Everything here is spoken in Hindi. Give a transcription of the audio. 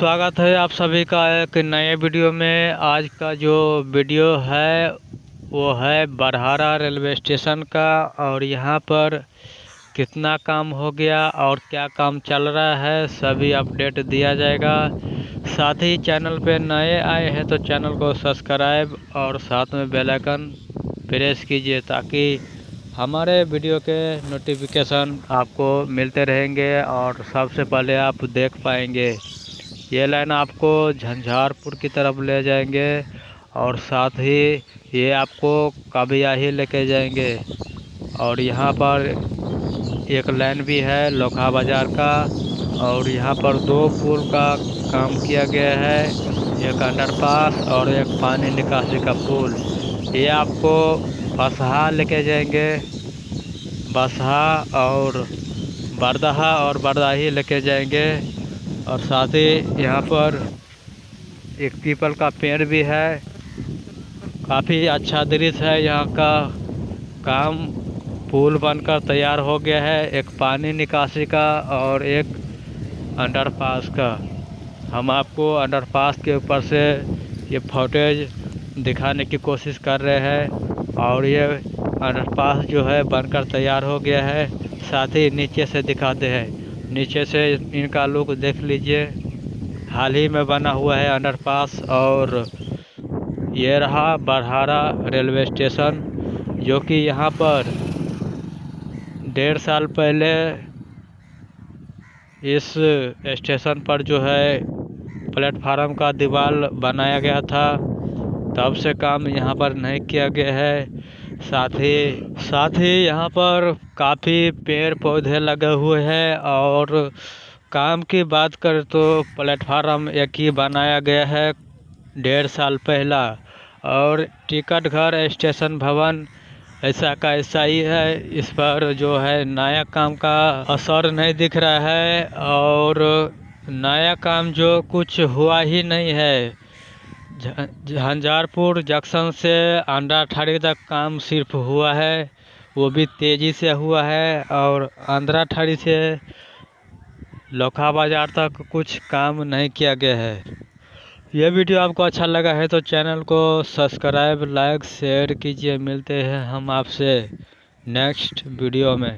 स्वागत है आप सभी का एक नए वीडियो में। आज का जो वीडियो है वो है बरहारा रेलवे स्टेशन का, और यहाँ पर कितना काम हो गया और क्या काम चल रहा है सभी अपडेट दिया जाएगा। साथ ही चैनल पे नए आए हैं तो चैनल को सब्सक्राइब और साथ में बेल आइकन प्रेस कीजिए ताकि हमारे वीडियो के नोटिफिकेशन आपको मिलते रहेंगे और सबसे पहले आप देख पाएंगे। ये लाइन आपको झंझारपुर की तरफ ले जाएंगे और साथ ही ये आपको काबिया ही लेके जाएंगे। और यहाँ पर एक लाइन भी है लोखा बाज़ार का, और यहाँ पर दो पुल का काम किया गया है, एक अंडरपास और एक पानी निकासी का पुल। ये आपको बसहा लेके जाएंगे, बसहा और बरदहा और बरदाही लेके जाएंगे। और साथ ही यहाँ पर एक पीपल का पेड़ भी है। काफ़ी अच्छा दृश्य है यहाँ का। काम पुल बनकर तैयार हो गया है, एक पानी निकासी का और एक अंडरपास का। हम आपको अंडरपास के ऊपर से ये फुटेज दिखाने की कोशिश कर रहे हैं। और ये अंडरपास जो है बनकर तैयार हो गया है। साथ ही नीचे से दिखाते हैं, नीचे से इनका लुक देख लीजिए। हाल ही में बना हुआ है अंडरपास। और ये रहा बरहारा रेलवे स्टेशन, जो कि यहाँ पर 1.5 साल पहले इस स्टेशन पर जो है प्लेटफार्म का दीवार बनाया गया था, तब से काम यहाँ पर नहीं किया गया है। साथ ही यहाँ पर काफ़ी पेड़ पौधे लगे हुए हैं। और काम की बात करें तो प्लेटफार्म एक ही बनाया गया है 1.5 साल पहला। और टिकट घर स्टेशन भवन ऐसा का ऐसा ही है। इस पर जो है नया काम का असर नहीं दिख रहा है, और नया काम जो कुछ हुआ ही नहीं है। झंझारपुर जंक्शन से अंडरठाड़ी तक काम सिर्फ हुआ है, वो भी तेज़ी से हुआ है। और अंडरठाड़ी से लोखा बाज़ार तक कुछ काम नहीं किया गया है। यह वीडियो आपको अच्छा लगा है तो चैनल को सब्सक्राइब लाइक शेयर कीजिए। मिलते हैं हम आपसे नेक्स्ट वीडियो में।